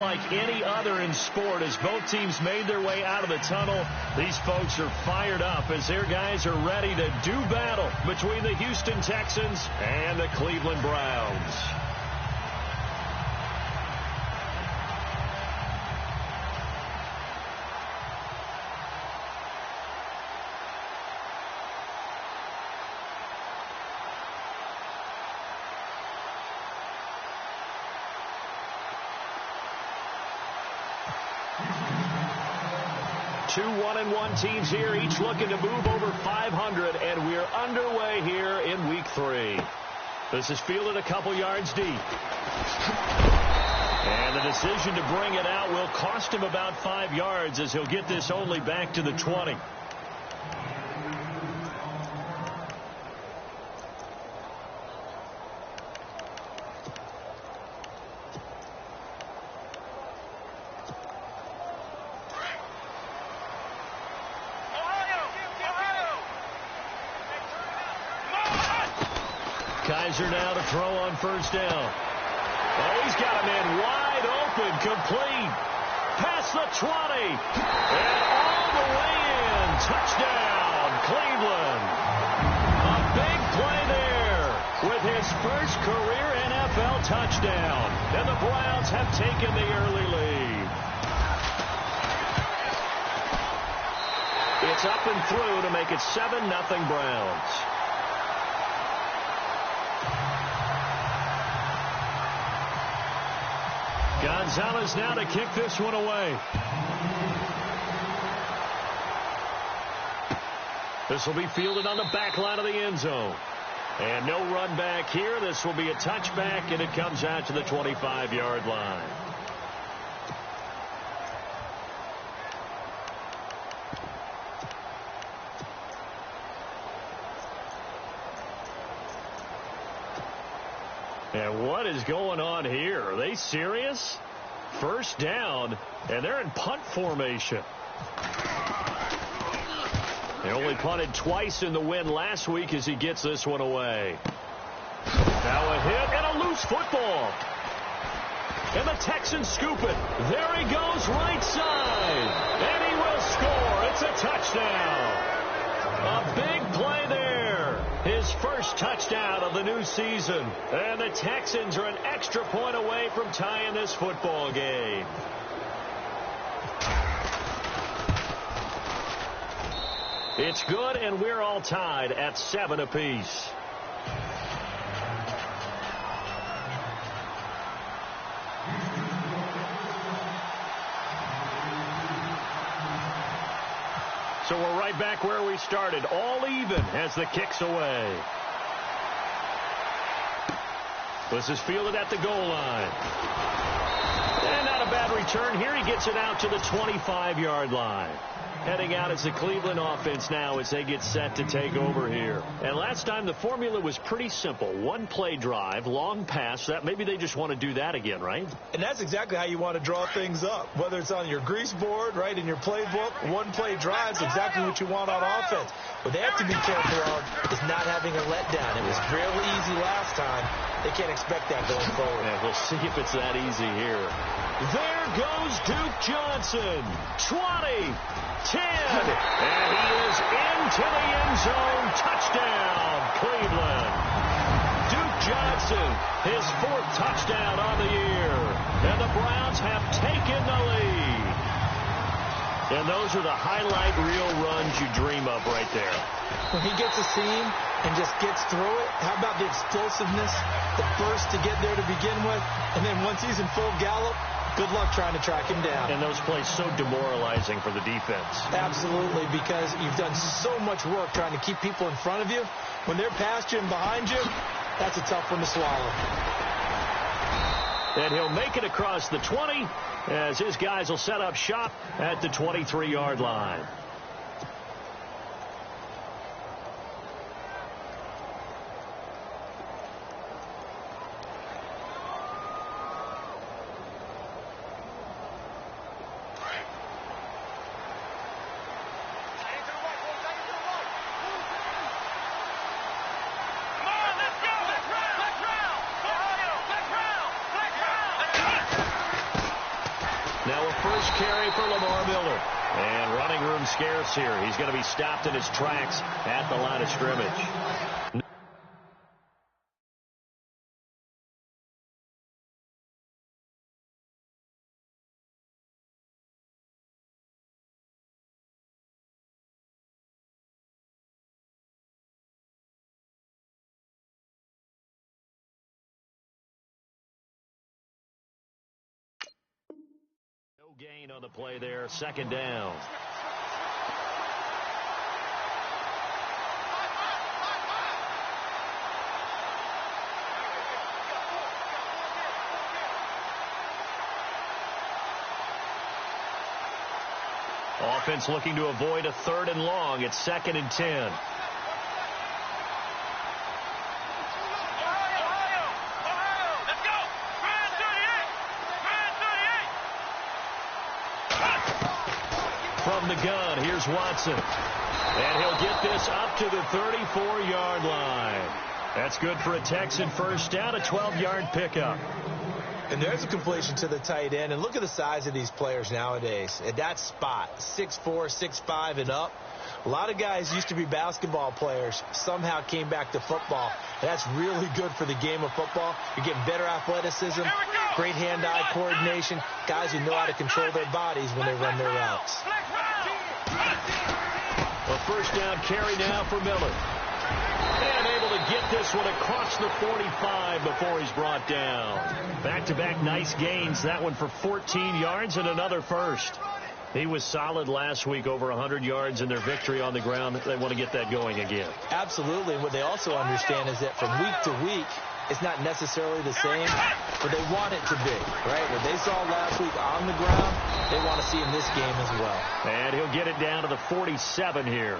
Like any other in sport, as both teams made their way out of the tunnel, these folks are fired up as their guys are ready to do battle between the Houston Texans and the Cleveland Browns. Two 1-1 teams here, each looking to move over 500, and we're underway here in week 3. This is fielded a couple yards deep. And the decision to bring it out will cost him about 5 yards as he'll get this only back to the 20. Kaiser now to throw on first down. Oh, he's got a man wide open, complete. Past the 20. And all the way in. Touchdown, Cleveland. A big play there with his first career NFL touchdown. And the Browns have taken the early lead. It's up and through to make it 7-0 Browns. Gonzalez now to kick this one away. This will be fielded on the back line of the end zone. And no run back here. This will be a touchback, and it comes out to the 25-yard line. And what is going on here? Are they serious? First down, and they're in punt formation. They only punted twice in the win last week as he gets this one away. Now a hit and a loose football. And the Texans scoop it. There he goes right side. And he will score. It's a touchdown. A big play there. His first touchdown of the new season. And the Texans are an extra point away from tying this football game. It's good, and we're all tied at 7 apiece. So we're right back where we started, all even as the kick's away. This is fielded at the goal line. And not a bad return here. He gets it out to the 25-yard line. Heading out as the Cleveland offense now as they get set to take over here. And last time the formula was pretty simple. One play drive, long pass. That maybe they just want to do that again, right? And that's exactly how you want to draw things up. Whether it's on your grease board, right, in your playbook, one play drive is exactly what you want on offense. What they have to be careful of is not having a letdown. It was fairly easy last time. They can't expect that going forward. Yeah, we'll see if it's that easy here. There goes Duke Johnson. 20. 10, and he is into the end zone. Touchdown, Cleveland. Duke Johnson, his 4th touchdown on the year. And the Browns have taken the lead. And those are the highlight reel runs you dream of right there. When he gets a seam and just gets through it, how about the explosiveness, the burst to get there to begin with, and then once he's in full gallop, good luck trying to track him down. And those plays so demoralizing for the defense. Absolutely, because you've done so much work trying to keep people in front of you. When they're past you and behind you, that's a tough one to swallow. And he'll make it across the 20 as his guys will set up shop at the 23-yard line. Now a first carry for Lamar Miller. And running room scarce here. He's going to be stopped in his tracks at the line of scrimmage. No gain on the play there. Second down. Offense looking to avoid a 3rd and long. It's 2nd and 10. From the gun, here's Watson. And he'll get this up to the 34-yard line. That's good for a Texan first down, a 12-yard pickup. And there's a completion to the tight end. And look at the size of these players nowadays. At that spot, 6'4", 6'5", and up. A lot of guys used to be basketball players, somehow came back to football. And that's really good for the game of football. You're getting better athleticism, great hand-eye coordination, guys who know how to control their bodies when they run their routes. A first down carry now for Miller. And able to get this one across the 45 before he's brought down. Back-to-back nice gains. That one for 14 yards and another first. He was solid last week, over 100 yards in their victory on the ground. They want to get that going again. Absolutely. And what they also understand is that from week to week, it's not necessarily the same, but they want it to be, right? What they saw last week on the ground, they want to see in this game as well. And he'll get it down to the 47 here.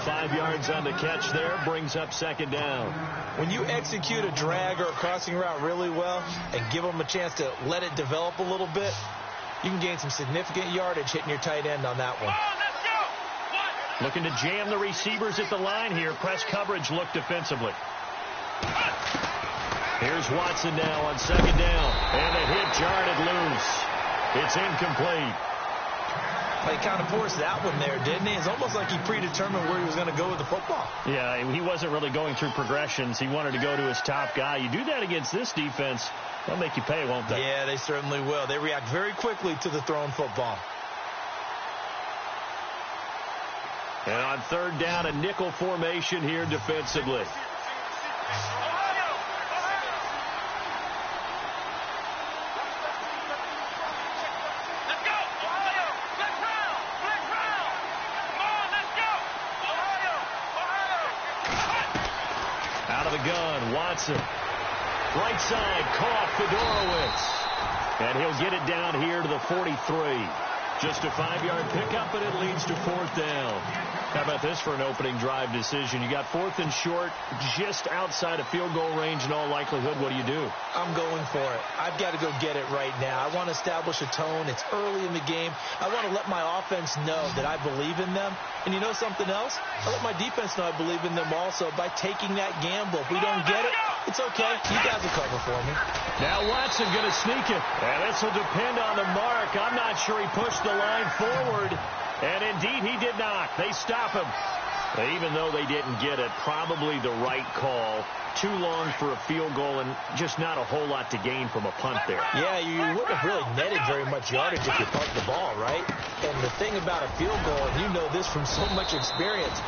5 yards on the catch there, brings up 2nd down. When you execute a drag or a crossing route really well and give them a chance to let it develop a little bit, you can gain some significant yardage hitting your tight end on that one. Looking to jam the receivers at the line here. Press coverage look defensively. Here's Watson now on 2nd down. And the hit jarred it loose. It's incomplete. He kind of forced that one there, didn't he? It's almost like he predetermined where he was going to go with the football. Yeah, he wasn't really going through progressions. He wanted to go to his top guy. You do that against this defense, they'll make you pay, won't they? Yeah, they certainly will. They react very quickly to the thrown football. And on 3rd down, a nickel formation here defensively. Watson. Right side, caught Fedorowicz. And he'll get it down here to the 43. Just a 5-yard pickup, and it leads to 4th down. How about this for an opening drive decision? You got 4th and short, just outside of field goal range in all likelihood. What do? I'm going for it. I've got to go get it right now. I want to establish a tone. It's early in the game. I want to let my offense know that I believe in them. And you know something else? I let my defense know I believe in them also by taking that gamble. If we don't get it, it's okay. You guys will cover for me. Now Watson going to sneak it. And this will depend on the mark. I'm not sure he pushed the line forward. And indeed he did not. They stop him. Even though they didn't get it, probably the right call. Too long for a field goal and just not a whole lot to gain from a punt there. Yeah, you wouldn't have really netted very much yardage if you punt the ball, right? And the thing about a field goal, and you know this from so much experience,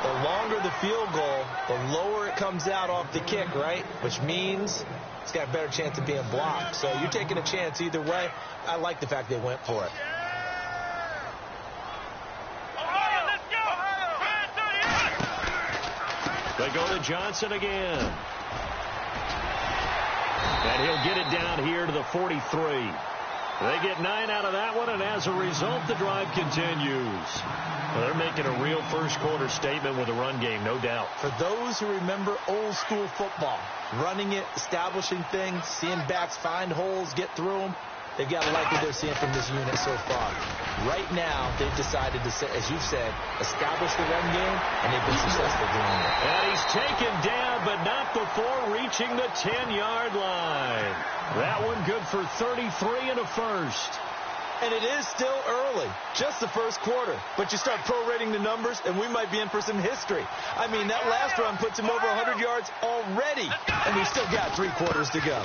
the longer the field goal, the lower it comes out off the kick, right? Which means it's got a better chance of being blocked. So you're taking a chance either way. I like the fact they went for it. They go to Johnson again. And he'll get it down here to the 43. They get 9 out of that one, and as a result, the drive continues. Well, they're making a real first-quarter statement with a run game, no doubt. For those who remember old-school football, running it, establishing things, seeing backs find holes, get through them, they've got to like what they're seeing from this unit so far. Right now, they've decided to, as you've said, establish the run game, and they've been successful doing it. And he's taken down, but not before reaching the 10-yard line. That one good for 33 and a first. And it is still early, just the first quarter. But you start prorating the numbers, and we might be in for some history. I mean, that last run puts him over 100 yards already, and we've still got 3 quarters to go.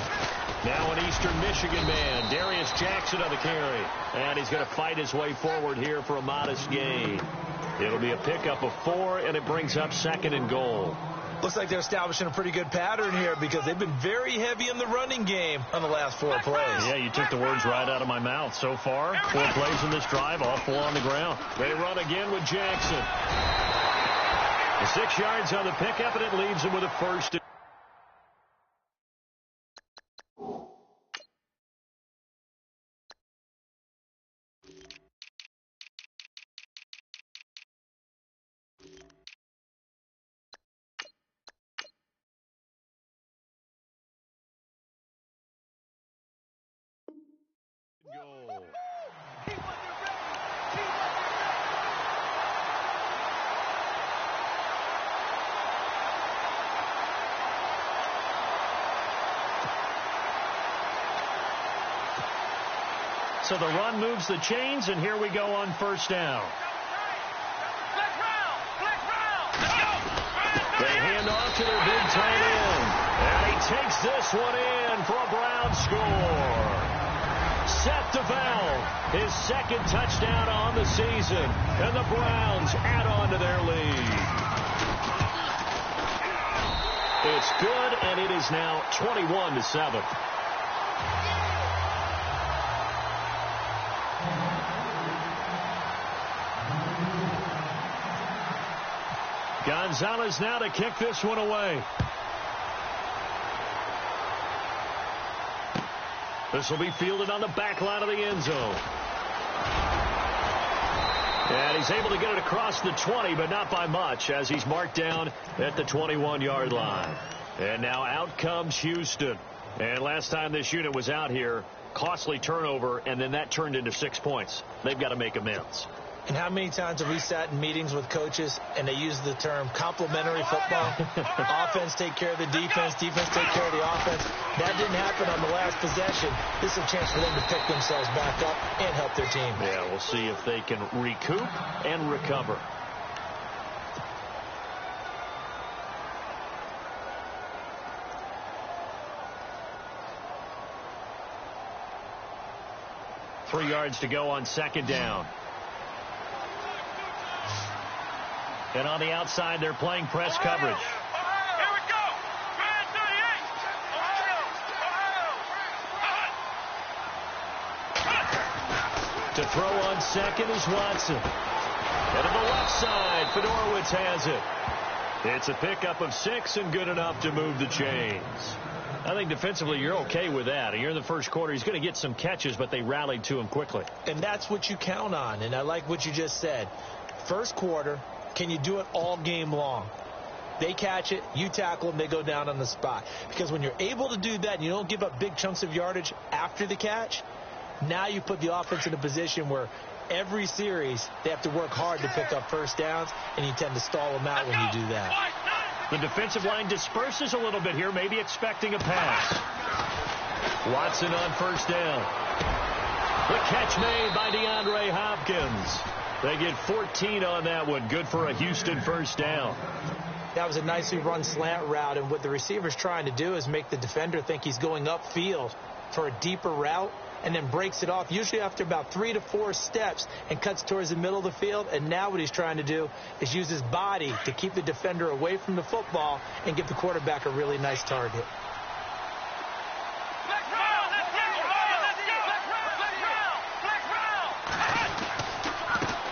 Now an Eastern Michigan man, Darius Jackson on the carry. And he's going to fight his way forward here for a modest gain. It'll be a pickup of 4, and it brings up 2nd and goal. Looks like they're establishing a pretty good pattern here because they've been very heavy in the running game on the last 4 plays. Yeah, you took the words right out of my mouth. So far, 4 plays in this drive, all 4 on the ground. They run again with Jackson. 6 yards on the pickup, and it leaves him with a first. Goal. So the run moves the chains, and here we go on first down. They hand off to their big tight end, and he takes this one in for a Brown score. Seth DeValve, his 2nd touchdown on the season, and the Browns add on to their lead. It's good, and it is now 21-7. Gonzalez now to kick this one away. This will be fielded on the back line of the end zone. And he's able to get it across the 20, but not by much, as he's marked down at the 21-yard line. And now out comes Houston. And last time this unit was out here, costly turnover, and then that turned into 6 points. They've got to make amends. And how many times have we sat in meetings with coaches and they use the term complementary football? Offense take care of the defense, defense take care of the offense. That didn't happen on the last possession. This is a chance for them to pick themselves back up and help their team. Yeah, we'll see if they can recoup and recover. Three yards to go on 2nd down. And on the outside, they're playing press coverage. Here we go. Man 38. To throw on 2nd is Watson. And on the left side, Fedorowicz has it. It's a pickup of 6 and good enough to move the chains. I think defensively you're okay with that. You're in the first quarter. He's going to get some catches, but they rallied to him quickly. And that's what you count on. And I like what you just said. First quarter, can you do it all game long? They catch it, you tackle them, they go down on the spot. Because when you're able to do that and you don't give up big chunks of yardage after the catch, now you put the offense in a position where every series they have to work hard to pick up first downs, and you tend to stall them out when you do that. The defensive line disperses a little bit here, maybe expecting a pass. Watson on first down. The catch made by DeAndre Hopkins. They get 14 on that one. Good for a Houston first down. That was a nicely run slant route, and what the receiver's trying to do is make the defender think he's going upfield for a deeper route, and then breaks it off, usually after about 3 to 4 steps, and cuts towards the middle of the field. And now what he's trying to do is use his body to keep the defender away from the football and give the quarterback a really nice target.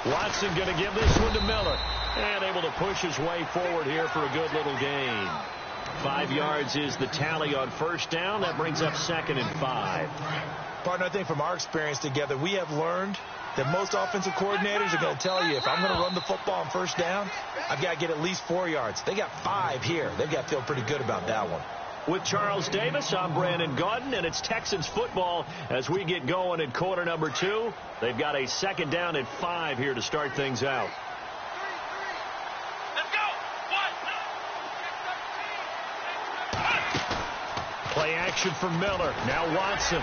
Watson going to give this one to Miller. And able to push his way forward here for a good little gain. 5 yards is the tally on first down. That brings up 2nd and 5. Partner, I think from our experience together, we have learned that most offensive coordinators are going to tell you, if I'm going to run the football on first down, I've got to get at least 4 yards. They got 5 here. They've got to feel pretty good about that one. With Charles Davis, I'm Brandon Gaudin, and it's Texans football as we get going at quarter number 2. They've got a 2nd down at 5 here to start things out. Play action for Miller. Now Watson.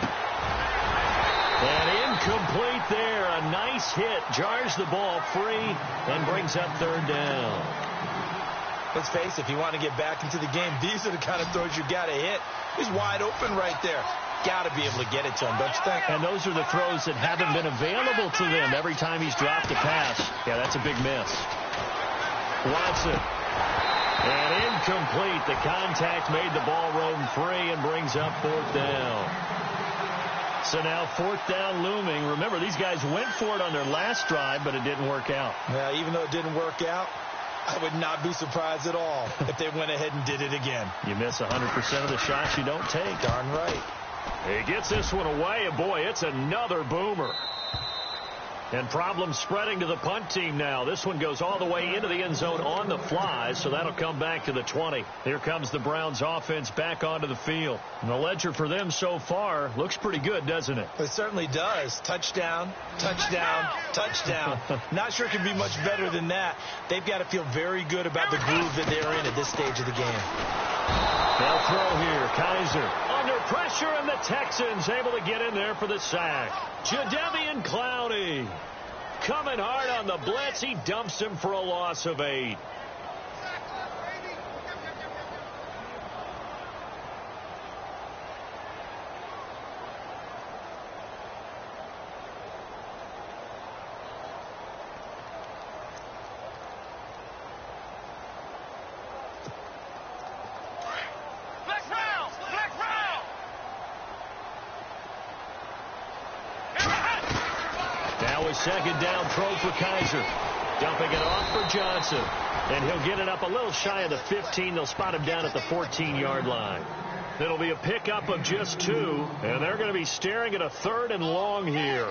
And incomplete there. A nice hit. Jars the ball free and brings up third down. Let's face it, if you want to get back into the game, these are the kind of throws you got to hit. He's wide open right there. Got to be able to get it to him, don't you think? And those are the throws that haven't been available to them every time he's dropped a pass. Yeah, that's a big miss. Watson. And incomplete. The contact made the ball roam free and brings up fourth down. So now fourth down looming. Remember, these guys went for it on their last drive, but it didn't work out. Yeah, even though it didn't work out, I would not be surprised at all if they went ahead and did it again. You miss 100% of the shots you don't take. Darn right. He gets this one away, and boy, it's another boomer. And problems spreading to the punt team now. This one goes all the way into the end zone on the fly, so that'll come back to the 20. Here comes the Browns offense back onto the field. And the ledger for them so far looks pretty good, doesn't it? It certainly does. Touchdown, touchdown, touchdown. Not sure it can be much better than that. They've got to feel very good about the groove that they're in at this stage of the game. They'll throw here. Kaiser under pressure, and the Texans able to get in there for the sack. Jadeveon Clowney coming hard on the blitz. He dumps him for a loss of 8. Second down throw for Kaiser. Dumping it off for Johnson. And he'll get it up a little shy of the 15. They'll spot him down at the 14-yard line. It'll be a pickup of just 2. And they're going to be staring at a 3rd and long here.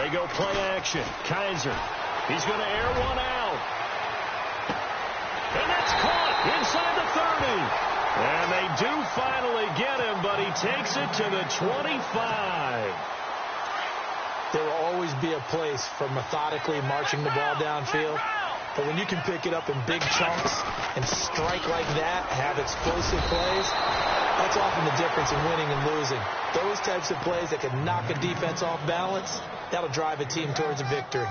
Go play action. Kaiser. He's going to air one out. And that's caught inside the 30. And they do finally get him, but he takes it to the 25. There will always be a place for methodically marching the ball downfield. But when you can pick it up in big chunks and strike like that, have explosive plays, that's often the difference in winning and losing. Those types of plays that can knock a defense off balance, that'll drive a team towards a victory.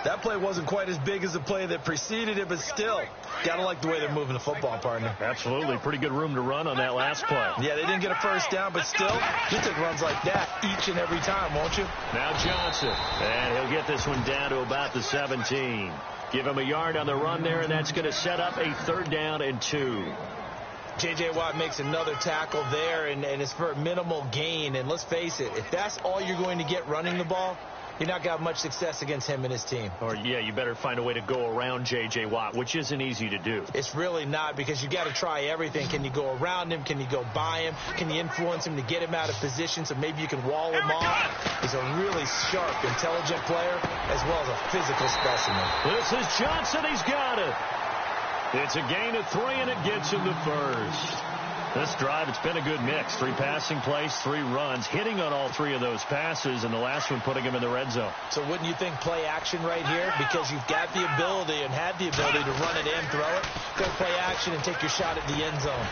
That play wasn't quite as big as the play that preceded it, but still, gotta like the way they're moving the football, partner. Absolutely. Pretty good room to run on that last play. Yeah, they didn't get a first down, but still, you take runs like that each and every time, won't you? Now Johnson, and he'll get this one down to about the 17. Give him a yard on the run there, and that's going to set up a 3rd down and 2. J.J. Watt makes another tackle there, and it's for a minimal gain. And let's face it, if that's all you're going to get running the ball, you're not going to have much success against him and his team. Or, yeah, you better find a way to go around J.J. Watt, which isn't easy to do. It's really not, because you got to try everything. Can you go around him? Can you go by him? Can you influence him to get him out of position so maybe you can wall him off? He's a really sharp, intelligent player as well as a physical specimen. This is Johnson. He's got it. It's a gain of 3, and it gets him the first. This drive, it's been a good mix. 3 passing plays, 3 runs, hitting on all 3 of those passes, and the last one putting him in the red zone. So wouldn't you think play action right here? Because you've got the ability and have the ability to run it and throw it. Go play action and take your shot at the end zone.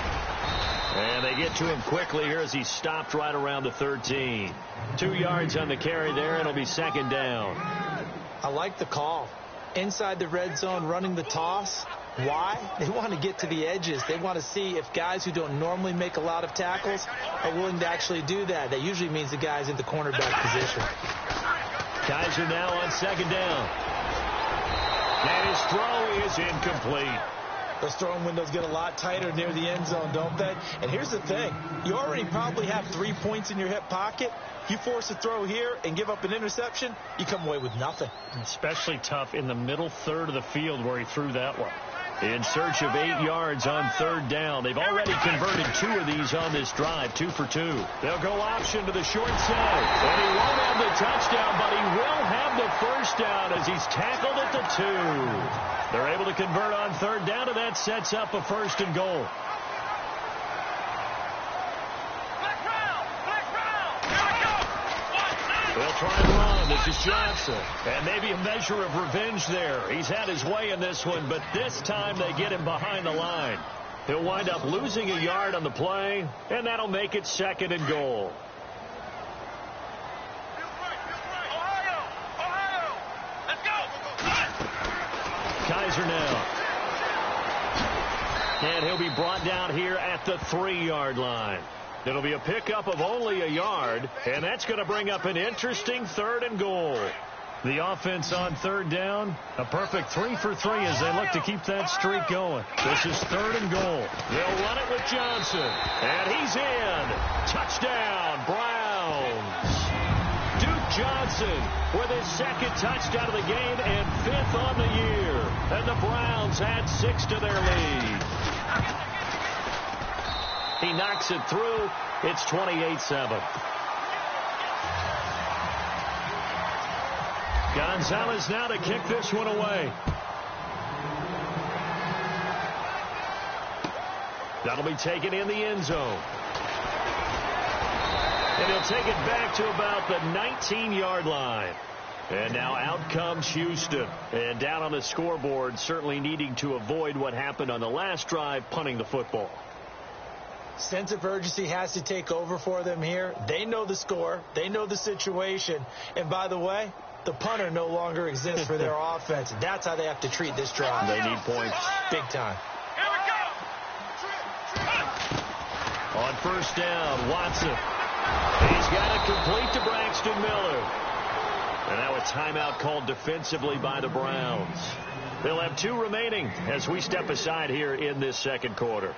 And they get to him quickly here as he stopped right around the 13. 2 yards on the carry there, and it'll be 2nd down. I like the call. Inside the red zone, running the toss. Why? They want to get to the edges. They want to see if guys who don't normally make a lot of tackles are willing to actually do that. That usually means the guy's in the cornerback position. Kaiser now on 2nd down. And his throw is incomplete. Those throwing windows get a lot tighter near the end zone, don't they? And here's the thing. You already probably have 3 points in your hip pocket. You force a throw here and give up an interception, you come away with nothing. Especially tough in the middle 3rd of the field where he threw that one. in search of 8 yards on third down. They've already converted 2 of these on this drive, 2 for 2. They'll go option to the short side. And he won't have the touchdown, but he will have the first down as he's tackled at the 2. They're able to convert on third down, and that sets up a 1st and goal. They'll try and run. This is Johnson. And maybe a measure of revenge there. He's had his way in this one, but this time they get him behind the line. He'll wind up losing a yard on the play, and that'll make it 2nd and goal. Ohio! Let's go! Kaiser now. And he'll be brought down here at the 3-yard line. It'll be a pickup of only a yard, and that's going to bring up an interesting 3rd and goal. The offense on third down, a perfect 3 for 3 as they look to keep that streak going. This is 3rd and goal. They'll run it with Johnson, and he's in. Touchdown, Browns. Duke Johnson with his 2nd touchdown of the game and 5th on the year. And the Browns add 6 to their lead. He knocks it through. It's 28-7. Gonzalez now to kick this one away. That'll be taken in the end zone. And he'll take it back to about the 19-yard line. And now out comes Houston. And down on the scoreboard, certainly needing to avoid what happened on the last drive, punting the football. Sense of urgency has to take over for them here. They know the score. They know the situation. And by the way, the punter no longer exists for their offense. That's how they have to treat this drive. They need points. Big time. Here we go! On 1st down, Watson. He's got it complete to Braxton Miller. And now a timeout called defensively by the Browns. They'll have 2 remaining as we step aside here in this 2nd quarter.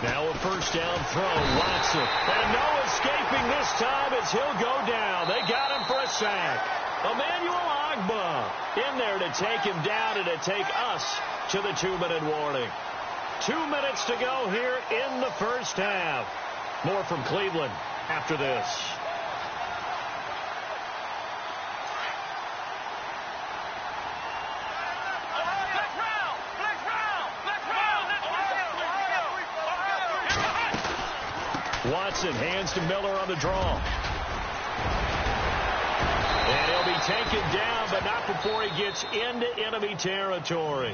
Now a 1st down throw, Watson. And no escaping this time as he'll go down. They got him for a sack. Emmanuel Ogbah in there to take him down and to take us to the 2-minute warning. 2 minutes to go here in the 1st half. More from Cleveland after this. Watson hands to Miller on the draw. And he'll be taken down, but not before he gets into enemy territory.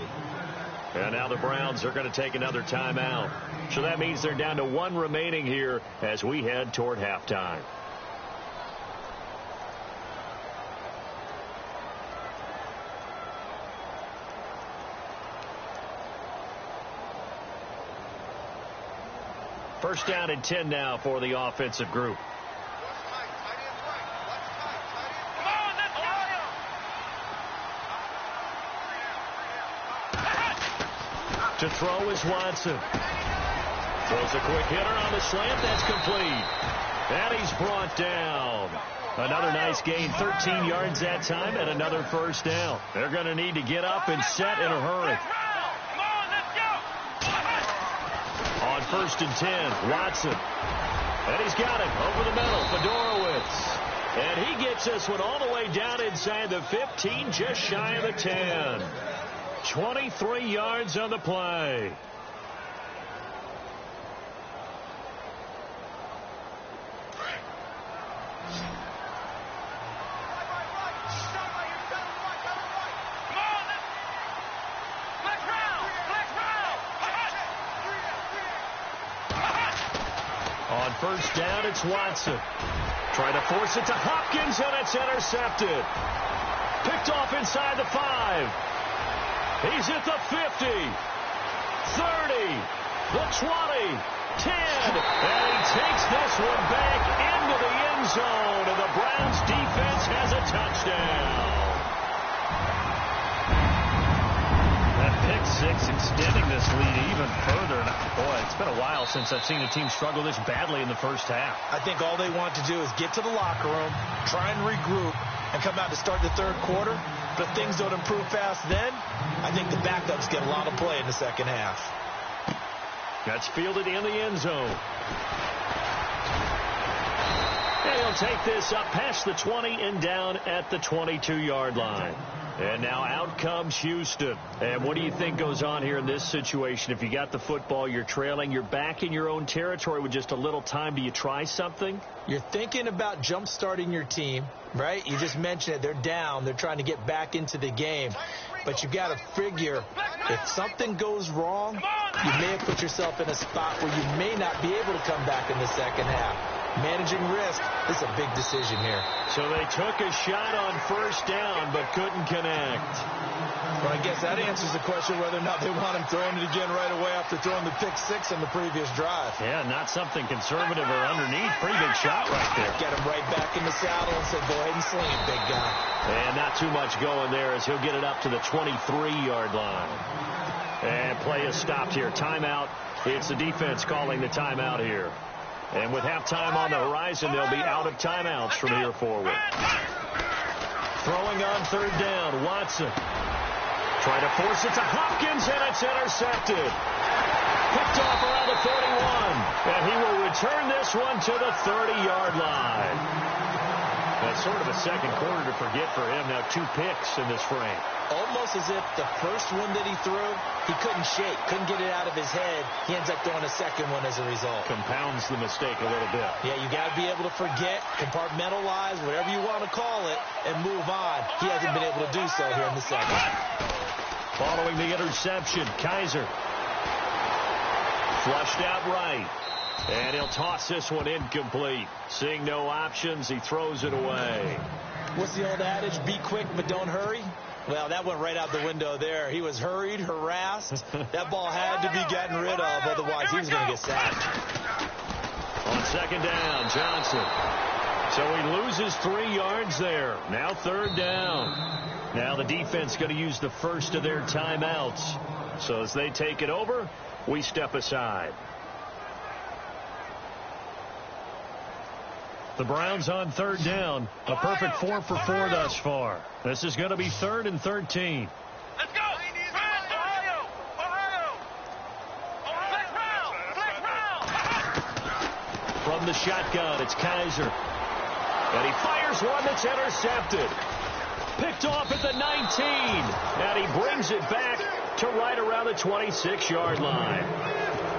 And now the Browns are going to take another timeout. So that means they're down to 1 remaining here as we head toward halftime. First down and 10 now for the offensive group. To throw is Watson. Throws a quick hitter on the slant. That's complete. And he's brought down. Another nice gain, 13 yards that time, and another 1st down. They're going to need to get up and set in a hurry. On 1st and 10, Watson. And he's got it over the middle, Fedorowicz. And he gets this one all the way down inside the 15, just shy of the 10. 23 yards on the play. On 1st down, it's Watson. Trying to force it to Hopkins, and it's intercepted. Picked off inside the 5. He's at the 50, 30, the 20, 10, and he takes this one back into the end zone, and the Browns defense has a touchdown. It's extending this lead even further. And boy, it's been a while since I've seen a team struggle this badly in the first half. I think all they want to do is get to the locker room, try and regroup, and come out to start the third quarter. But if things don't improve fast then, I think the backups get a lot of play in the second half. That's fielded in the end zone. And he'll take this up past the 20 and down at the 22-yard line. And now out comes Houston. And what do you think goes on here in this situation? If you got the football, you're trailing, you're back in your own territory with just a little time. Do you try something? You're thinking about jump-starting your team, right? You just mentioned it. They're down. They're trying to get back into the game. But you got to figure if something goes wrong, you may have put yourself in a spot where you may not be able to come back in the second half. Managing risk is a big decision here. So they took a shot on first down but couldn't connect. Well, I guess that answers the question whether or not they want him throwing it again right away after throwing the pick six on the previous drive. Yeah, not something conservative or underneath. Pretty big shot right there. Get him right back in the saddle and said, go ahead and sling it, big guy. And not too much going there as he'll get it up to the 23-yard line. And play is stopped here. Timeout. It's the defense calling the timeout here. And with halftime on the horizon, they'll be out of timeouts from here forward. Throwing on third down, Watson. Trying to force it to Hopkins, and it's intercepted. Picked off around the 41. And he will return this one to the 30-yard line. That's sort of a second quarter to forget for him. Now 2 picks in this frame. Almost as if the first one that he threw, he couldn't shake, couldn't get it out of his head. He ends up throwing a second one as a result. Compounds the mistake a little bit. Yeah, you got to be able to forget, compartmentalize, whatever you want to call it, and move on. He hasn't been able to do so here in the second. Following the interception, Kaiser. Flushed out right. And he'll toss this one incomplete. Seeing no options, he throws it away. What's the old adage? Be quick, but don't hurry. Well, that went right out the window there. He was hurried, harassed. That ball had to be gotten rid of, otherwise he was going to get sacked. On second down, Johnson. So he loses 3 yards there. Now third down. Now the defense going to use the first of their timeouts. So as they take it over, we step aside. The Browns on third down. A perfect 4 for 4 thus far. This is going to be 3rd and 13. Let's go! Ohio! From the shotgun, it's Kaiser. And he fires one that's intercepted. Picked off at the 19. And he brings it back to right around the 26-yard line.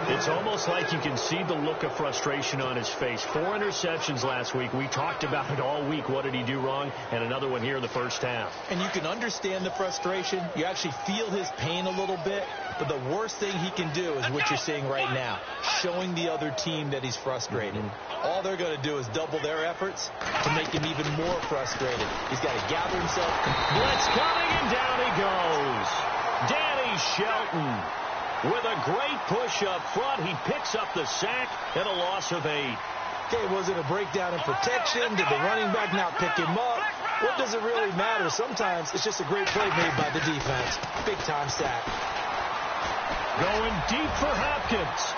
It's almost like you can see the look of frustration on his face. 4 interceptions last week. We talked about it all week. What did he do wrong? And another one here in the first half. And you can understand the frustration. You actually feel his pain a little bit. But the worst thing he can do is what you're seeing right now, showing the other team that he's frustrated. All they're going to do is double their efforts to make him even more frustrated. He's got to gather himself. Blitz coming, and down he goes. Danny Shelton. With a great push up front, he picks up the sack and a loss of 8. Okay, was it a breakdown in protection? Did the running back not pick him up? What does it really matter? Sometimes it's just a great play made by the defense. Big-time sack. Going deep for Hopkins.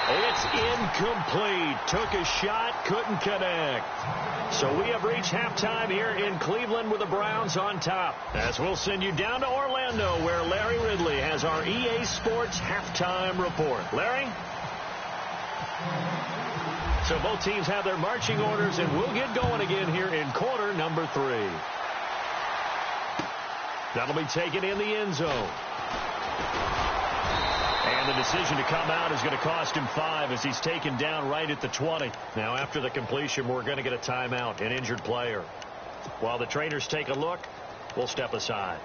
It's incomplete. Took a shot, couldn't connect. So we have reached halftime here in Cleveland with the Browns on top. As we'll send you down to Orlando where Larry Ridley has our EA Sports halftime report. Larry? So both teams have their marching orders, and we'll get going again here in quarter number 3. That'll be taken in the end zone. And the decision to come out is going to cost him 5 as he's taken down right at the 20. Now, after the completion, we're going to get a timeout, an injured player. While the trainers take a look, we'll step aside.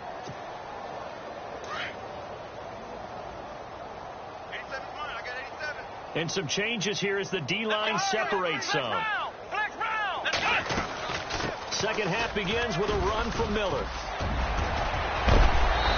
87's mine. I got 87. And some changes here as the D-line separates some. Second half begins with a run from Miller.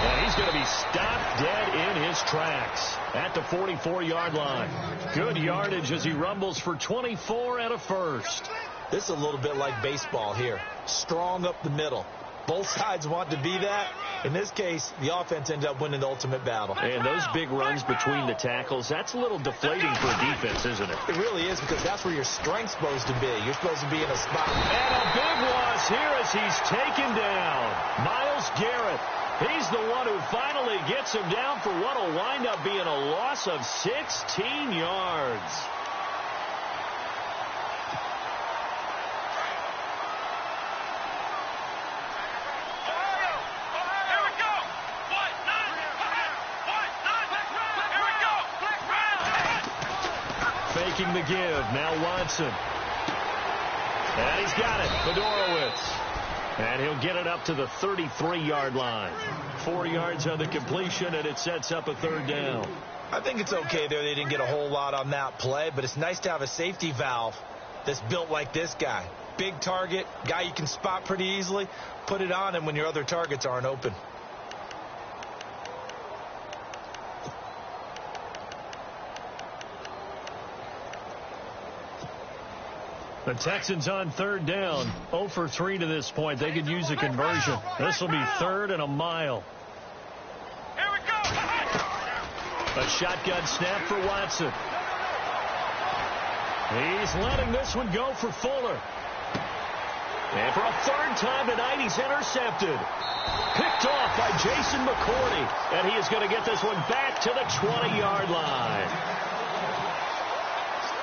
And he's going to be stopped dead in his tracks at the 44-yard line. Good yardage as he rumbles for 24 and a first. This is a little bit like baseball here. Strong up the middle. Both sides want to be that. In this case, the offense ended up winning the ultimate battle. And those big runs between the tackles, that's a little deflating for a defense, isn't it? It really is, because that's where your strength's supposed to be. You're supposed to be in a spot. And a big loss here as he's taken down. Myles Garrett. He's the one who finally gets him down for what will wind up being a loss of 16 yards. Faking the give. Now Watson. And he's got it. Fedorowicz. And he'll get it up to the 33-yard line. 4 yards on the completion, and it sets up a third down. I think it's okay there. They didn't get a whole lot on that play, but it's nice to have a safety valve that's built like this guy. Big target, guy you can spot pretty easily. Put it on him when your other targets aren't open. The Texans on third down. 0 for 3 to this point. They could use a conversion. This will be 3rd and a mile. Here we go. A shotgun snap for Watson. He's letting this one go for Fuller. And for a third time tonight, he's intercepted. Picked off by Jason McCourty. And he is going to get this one back to the 20-yard line.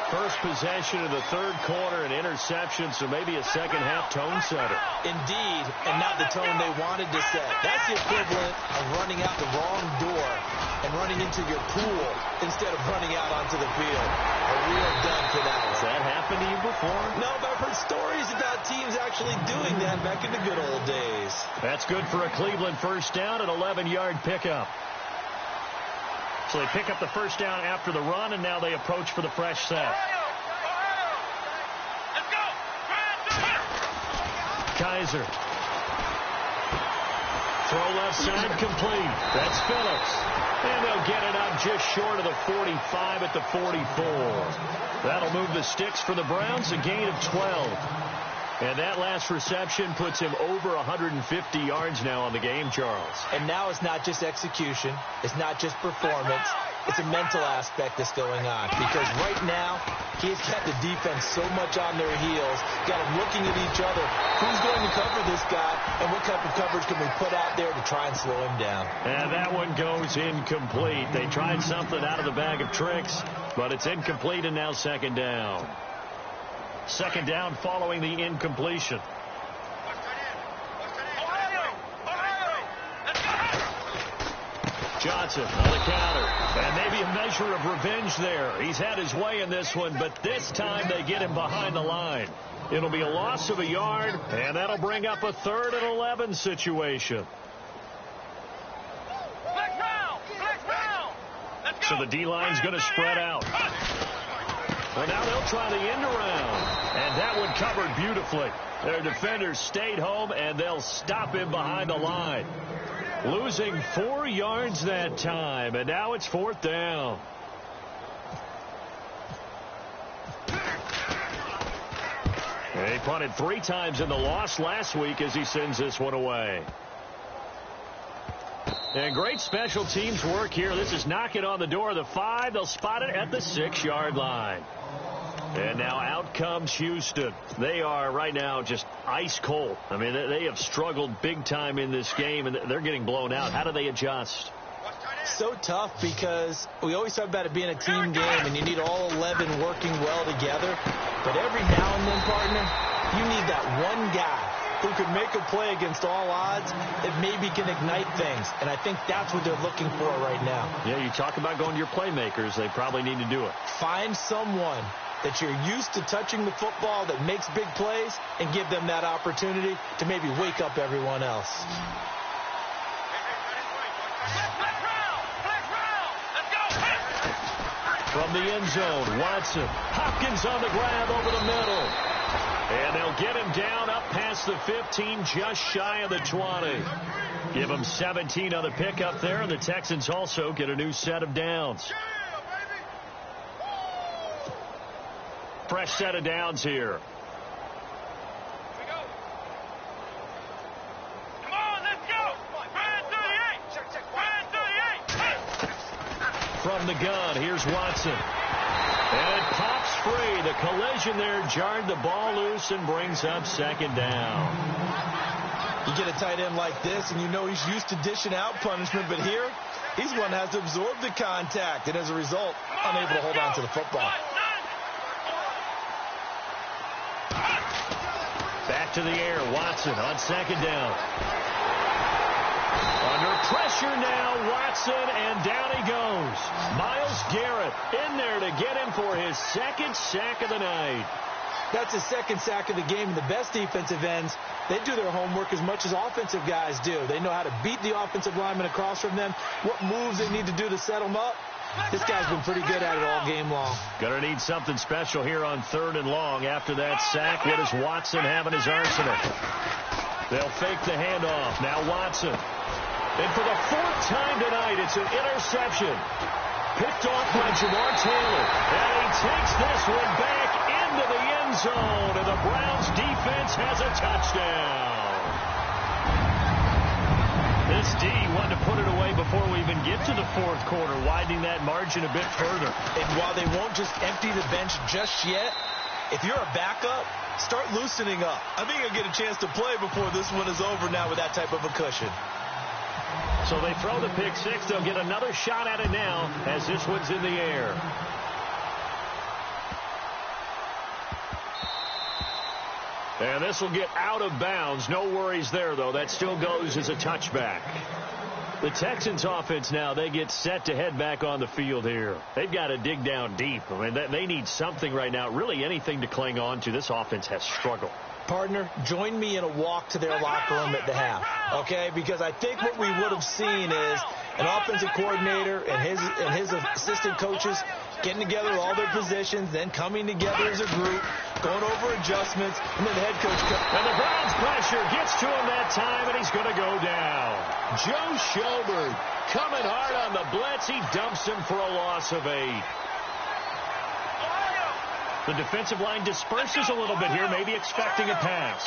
First possession of the third quarter, an interception, so maybe a second-half tone setter. Indeed, and not the tone they wanted to set. That's the equivalent of running out the wrong door and running into your pool instead of running out onto the field. A real dud for that one. Has that happened to you before? No, but I've heard stories about teams actually doing that back in the good old days. That's good for a Cleveland first down, an 11-yard pickup. So they pick up the first down after the run, and now they approach for the fresh set. Let's go. Kaiser. Throw left side complete. That's Phillips. And they'll get it up just short of the 45 at the 44. That'll move the sticks for the Browns, a gain of 12. And that last reception puts him over 150 yards now on the game, Charles. And now it's not just execution. It's not just performance. It's a mental aspect that's going on. Because right now, he's got the defense so much on their heels, got them looking at each other. Who's going to cover this guy, and what type of coverage can we put out there to try and slow him down? And that one goes incomplete. They tried something out of the bag of tricks, but it's incomplete, and now second down. Second down following the incompletion. Johnson on the counter. And maybe a measure of revenge there. He's had his way in this one, but this time they get him behind the line. It'll be a loss of a yard, and that'll bring up a 3rd and 11 situation. So the D-line's going to spread out. Well, now they'll try the end around. And that one covered beautifully. Their defenders stayed home, and they'll stop him behind the line. Losing 4 yards that time, and now it's 4th down. He punted 3 times in the loss last week as he sends this one away. And great special teams work here. This is knocking on the door of the 5. They'll spot it at the 6-yard line. And now out comes Houston. They are right now just ice cold. I mean, they have struggled big time in this game, and they're getting blown out. How do they adjust? So tough, because we always talk about it being a team game, and you need all 11 working well together. But every now and then, partner, you need that one guy who can make a play against all odds that maybe can ignite things. And I think that's what they're looking for right now. Yeah, you talk about going to your playmakers. They probably need to do it. Find someone that you're used to touching the football that makes big plays and give them that opportunity to maybe wake up everyone else. From the end zone, Watson. Hopkins on the grab over the middle. And they'll get him down up past the 15, just shy of the 20. Give him 17 on the pickup there, and the Texans also get a new set of downs. Fresh set of downs here. from the gun. Here's Watson. And it pops free. The collision there jarred the ball loose and brings up second down. You get a tight end like this, and you know he's used to dishing out punishment, but here, he's one that has to absorb the contact, and as a result, unable to hold on to the football. Back to the air, Watson on second down. Under pressure now, Watson, and down he goes. Myles Garrett in there to get him for his second sack of the night. That's his second sack of the game, and the best defensive ends, they do their homework as much as offensive guys do. They know how to beat the offensive lineman across from them, what moves they need to do to set them up. This guy's been pretty good at it all game long. Gonna need something special here on 3rd and long. After that sack, what does Watson have in his arsenal? They'll fake the handoff. Now Watson. And for the 4th time tonight, it's an interception. Picked off by Jamar Taylor. And he takes this one back into the end zone. And the Browns defense has a touchdown. This D wanted to put it away before we even get to the 4th quarter, widening that margin a bit further. And while they won't just empty the bench just yet, if you're a backup, start loosening up. I think you'll get a chance to play before this one is over now with that type of a cushion. So they throw the pick six. They'll get another shot at it now as this one's in the air. And this will get out of bounds. No worries there, though. That still goes as a touchback. The Texans offense now, they get set to head back on the field here. They've got to dig down deep. I mean, they need something right now, really anything to cling on to. This offense has struggled. Partner, join me in a walk to their locker room at the half, okay? Because I think what we would have seen is an offensive coordinator and his assistant coaches getting together all their positions, then coming together as a group, going over adjustments, and then the head coach. And the Browns pressure gets to him that time, and he's going to go down. Joe Schobert coming hard on the blitz. He dumps him for a loss of 8. The defensive line disperses a little bit here, maybe expecting a pass.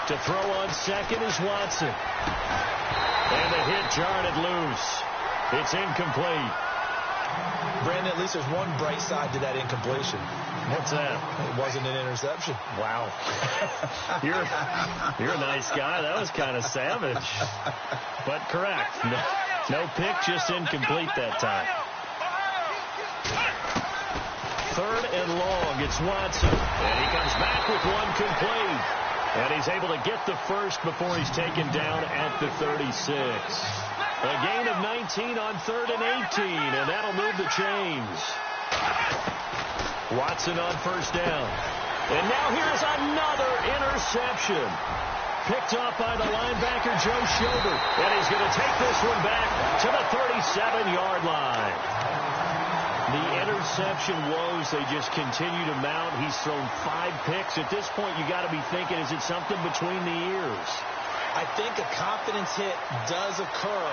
To throw on second is Watson. And the hit jarred it loose. It's incomplete. Brandon, at least there's one bright side to that incompletion. What's that? It wasn't an interception. Wow. You're a nice guy. That was kind of savage. But correct. No pick, just incomplete that time. 3rd and long. It's Watson. And he comes back with one complete. And he's able to get the first before he's taken down at the 36. A gain of 19 on 3rd and 18, and that'll move the chains. Watson on 1st down. And now here's another interception. Picked off by the linebacker, Joe Schobert. And he's going to take this one back to the 37-yard line. The interception woes, they just continue to mount. He's thrown 5 picks. At this point, you got to be thinking, is it something between the ears? I think a confidence hit does occur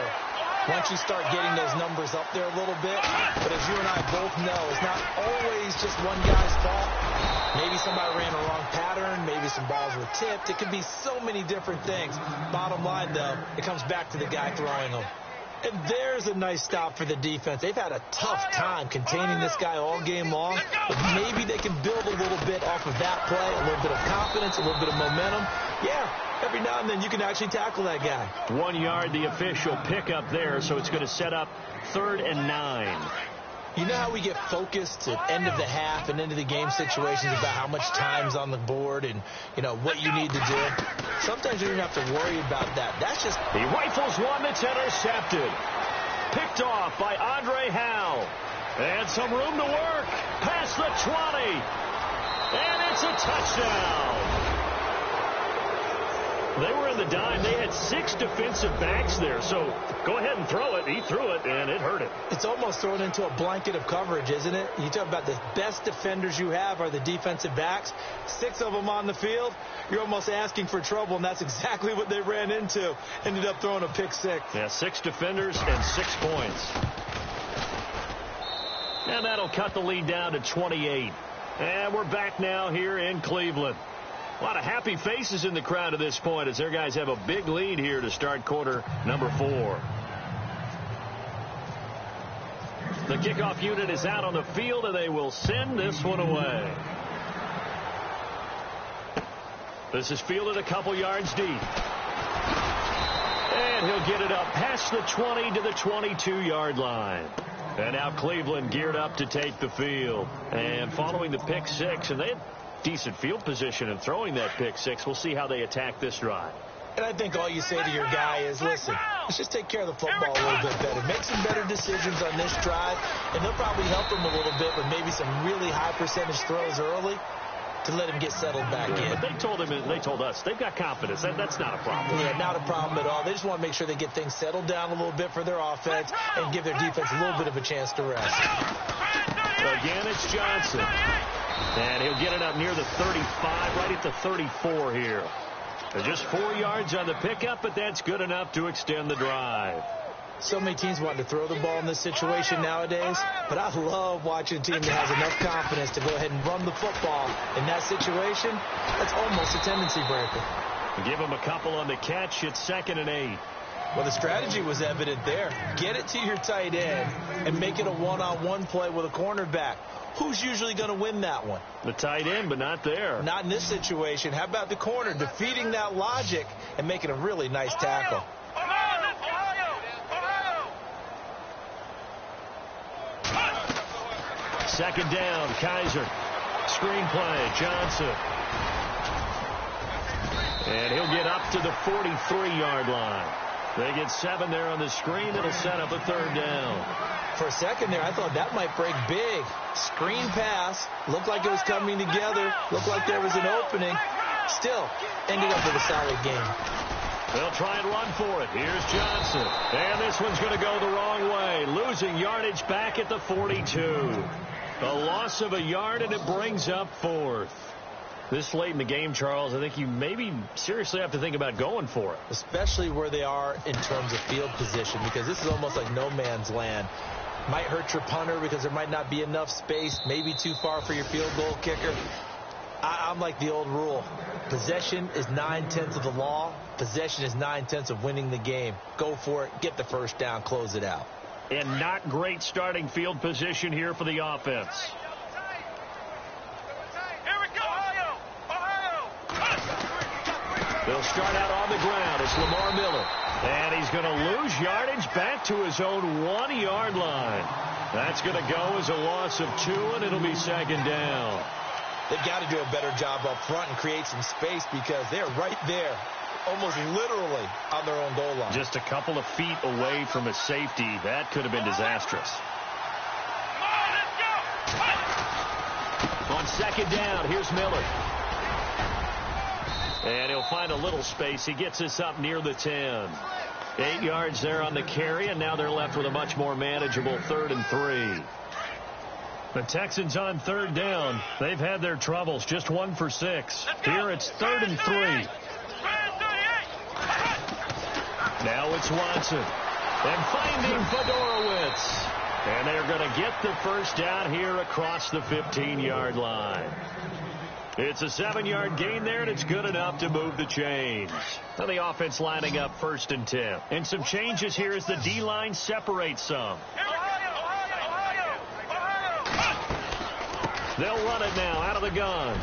once you start getting those numbers up there a little bit. But as you and I both know, it's not always just one guy's fault. Maybe somebody ran a wrong pattern. Maybe some balls were tipped. It could be so many different things. Bottom line, though, it comes back to the guy throwing them. And there's a nice stop for the defense. They've had a tough time containing this guy all game long, but maybe they can build a little bit off of that play, a little bit of confidence, a little bit of momentum. Yeah, every now and then you can actually tackle that guy. 1 yard, the official pickup there, so it's going to set up 3rd and 9. You know how we get focused at end of the half and into the game situations about how much time's on the board and, you know, what you need to do? Sometimes you don't have to worry about that. That's just... He rifles one that's intercepted. Picked off by Andre Howe. And some room to work. Past the 20. And it's a touchdown. They were in the dime. They had 6 defensive backs there. So go ahead and throw it. He threw it, and it hurt him. It's almost thrown into a blanket of coverage, isn't it? You talk about the best defenders you have are the defensive backs. 6 of them on the field. You're almost asking for trouble, and that's exactly what they ran into. Ended up throwing a pick 6. Yeah, 6 defenders and 6 points. And that'll cut the lead down to 28. And we're back now here in Cleveland. A lot of happy faces in the crowd at this point as their guys have a big lead here to start quarter number 4. The kickoff unit is out on the field, and they will send this one away. This is fielded a couple yards deep. And he'll get it up past the 20 to the 22-yard line. And now Cleveland geared up to take the field. And following the pick six, and they had decent field position in throwing that pick six. We'll see how they attack this drive. And I think all you say to your guy is, listen, let's just take care of the football a little bit better. Make some better decisions on this drive, and they'll probably help him a little bit with maybe some really high percentage throws early to let him get settled back in. But they told us they've got confidence. That's not a problem. Yeah, not a problem at all. They just want to make sure they get things settled down a little bit for their offense and give their defense a little bit of a chance to rest. Again, it's Johnson. And he'll get it up near the 35, right at the 34 here. They're just 4 yards on the pickup, but that's good enough to extend the drive. So many teams want to throw the ball in this situation nowadays, but I love watching a team that has enough confidence to go ahead and run the football. In that situation, that's almost a tendency breaker. Give him a couple on the catch. It's 2nd and 8. Well, the strategy was evident there. Get it to your tight end and make it a one-on-one play with a cornerback. Who's usually going to win that one? The tight end, but not there. Not in this situation. How about the corner defeating that logic and making a really nice tackle? Second down, Kaiser. Screen play, Johnson. And he'll get up to the 43-yard line. They get 7 there on the screen. It'll set up a 3rd down. For a second there, I thought that might break big. Screen pass. Looked like it was coming together. Looked like there was an opening. Still, ended up with a solid game. They'll try and run for it. Here's Johnson. And this one's going to go the wrong way. Losing yardage back at the 42. A loss of a yard, and it brings up 4th. This late in the game, Charles, I think you maybe seriously have to think about going for it. Especially where they are in terms of field position, because this is almost like no man's land. Might hurt your punter because there might not be enough space, maybe too far for your field goal kicker. I'm like the old rule. Possession is 9/10 of the law. Possession is 9/10 of winning the game. Go for it. Get the first down. Close it out. And not great starting field position here for the offense. They'll start out on the ground. It's Lamar Miller. And he's going to lose yardage back to his own 1-yard line. That's going to go as a loss of 2, and it'll be 2nd down. They've got to do a better job up front and create some space because they're right there, almost literally on their own goal line. Just a couple of feet away from a safety. That could have been disastrous. On 2nd down, here's Miller. And he'll find a little space. He gets this up near the 10. 8 yards there on the carry, and now they're left with a much more manageable 3rd and 3. The Texans on 3rd down. They've had their troubles. Just 1 for 6. Here it's 3rd and 3. Now it's Watson. And finding Fedorowicz. And they're going to get the first down here across the 15-yard line. It's a 7-yard gain there, and it's good enough to move the chains. Now the offense lining up 1st and 10. And some changes here as the D-line separates some. They'll run it now out of the gun.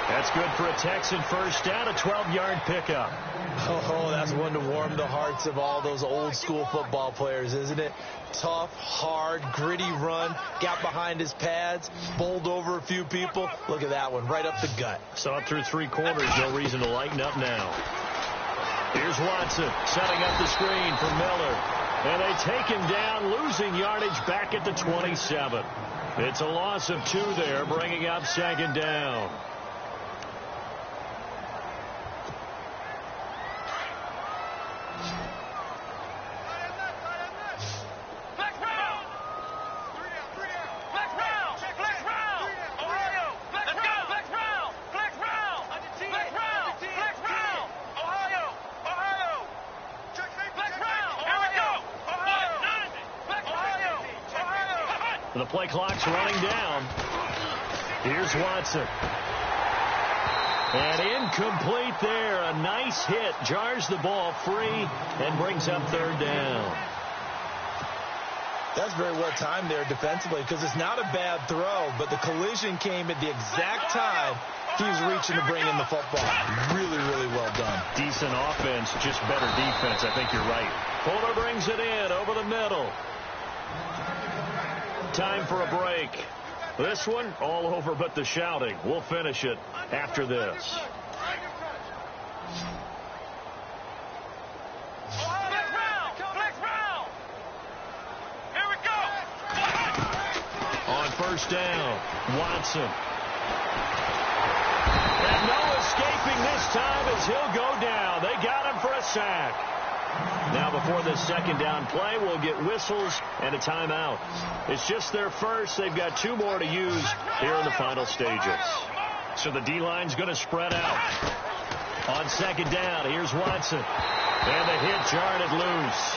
That's good for a Texan first down, a 12-yard pickup. Oh, that's one to warm the hearts of all those old-school football players, isn't it? Tough, hard, gritty run. Got behind his pads, bowled over a few people. Look at that one, right up the gut. Saw it through 3 quarters. No reason to lighten up now. Here's Watson setting up the screen for Miller. And they take him down, losing yardage back at the 27. It's a loss of 2 there, bringing up 2nd down. The play clock's running down. Here's Watson. And incomplete there. A nice hit. Jars the ball free and brings up 3rd down. That's very well timed there defensively because it's not a bad throw, but the collision came at the exact time he was reaching to bring in the football. Really, really well done. Decent offense, just better defense. I think you're right. Fuller brings it in over the middle. Time for a break. This one, all over but the shouting. We'll finish it after this. On first down, Watson. And no escaping this time as he'll go down. They got him for a sack. Now before this second down play, we'll get whistles and a timeout. It's just their first. They've got 2 more to use here in the final stages. So the D-line's going to spread out. On second down, here's Watson. And the hit jarred it loose.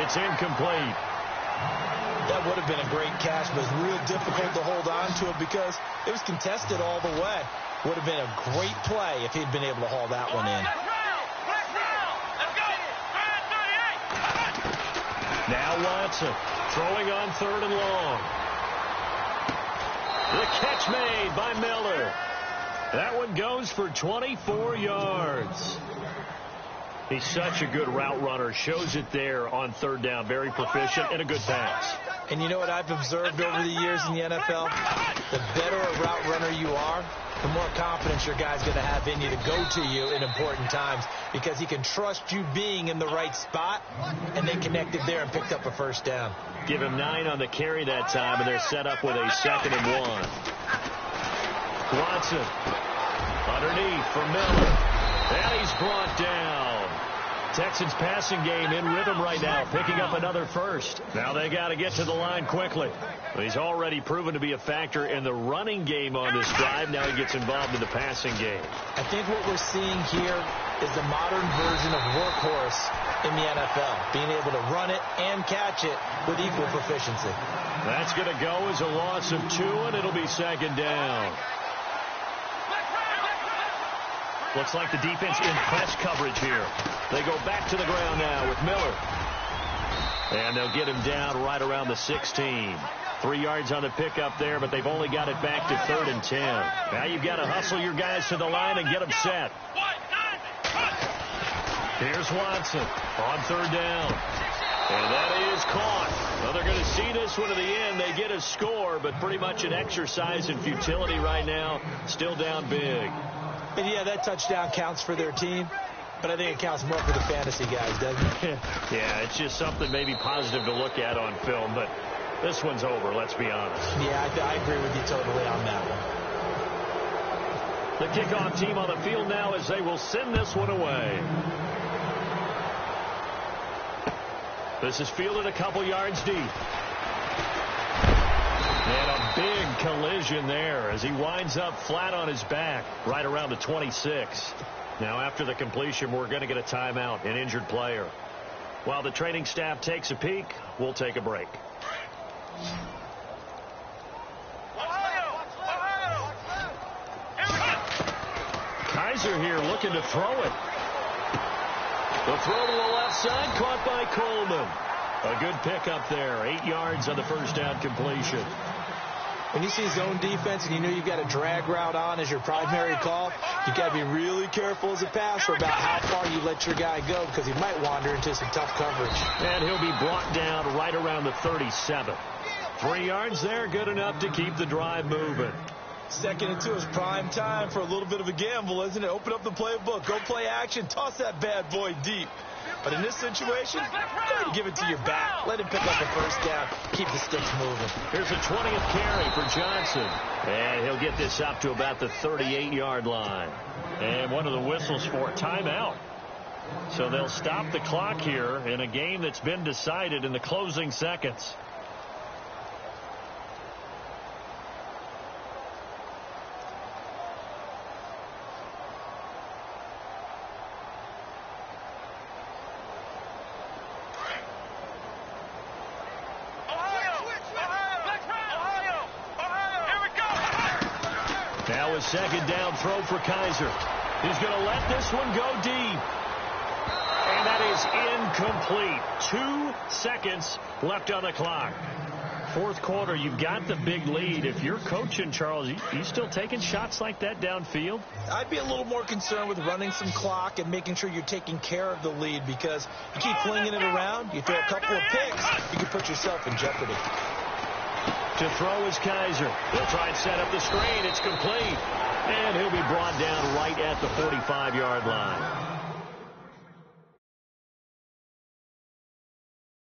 It's incomplete. That would have been a great catch, but it's real difficult to hold on to it because it was contested all the way. Would have been a great play if he'd been able to haul that one in. Now Watson throwing on 3rd and long. The catch made by Miller. That one goes for 24 yards. He's such a good route runner. Shows it there on 3rd down. Very proficient and a good pass. And you know what I've observed over the years in the NFL? The better a route runner you are, the more confidence your guy's going to have in you to go to you in important times because he can trust you being in the right spot, and they connected there and picked up a first down. Give him 9 on the carry that time, and they're set up with a 2nd and 1. Watson underneath for Miller. And he's brought down. Texans passing game in rhythm right now, picking up another first. Now they got to get to the line quickly. He's already proven to be a factor in the running game on this drive. Now he gets involved in the passing game. I think what we're seeing here is the modern version of workhorse in the NFL, being able to run it and catch it with equal proficiency. That's going to go as a loss of 2, and it'll be 2nd down. Looks like the defense in press coverage here. They go back to the ground now with Miller. And they'll get him down right around the 16. 3 yards on the pickup there, but they've only got it back to 3rd and 10. Now you've got to hustle your guys to the line and get them set. Here's Watson on 3rd down. And that is caught. Well, they're going to see this one to the end. They get a score, but pretty much an exercise in futility right now. Still down big. And yeah, that touchdown counts for their team, but I think it counts more for the fantasy guys, doesn't it? Yeah, it's just something maybe positive to look at on film, but this one's over, let's be honest. Yeah, I agree with you totally on that one. The kickoff team on the field now as they will send this one away. This is fielded a couple yards deep. And a big collision there as he winds up flat on his back right around the 26. Now after the completion, we're going to get a timeout, an injured player. While the training staff takes a peek, we'll take a break. Kaiser here looking to throw it. The throw to the left side caught by Coleman. A good pickup there. 8 yards on the first down completion. When you see zone defense and you know you've got a drag route on as your primary call, you've got to be really careful as a passer about how far you let your guy go because he might wander into some tough coverage. And he'll be brought down right around the 37. 3 yards there, good enough to keep the drive moving. 2nd and 2 is prime time for a little bit of a gamble, isn't it? Open up the playbook, go play action, toss that bad boy deep. But in this situation, go ahead and give it to your back. Let him pick up the first down. Keep the sticks moving. Here's a 20th carry for Johnson. And he'll get this up to about the 38-yard line. And one of the whistles for a timeout. So they'll stop the clock here in a game that's been decided in the closing seconds. Now a 2nd down throw for Kaiser. He's going to let this one go deep. And that is incomplete. 2 seconds left on the clock. Fourth quarter, you've got the big lead. If you're coaching, Charles, you still taking shots like that downfield? I'd be a little more concerned with running some clock and making sure you're taking care of the lead, because you keep flinging it around, you throw a couple of picks, you can put yourself in jeopardy. To throw is Kaiser. He'll try and set up the screen. It's complete. And he'll be brought down right at the 45-yard line.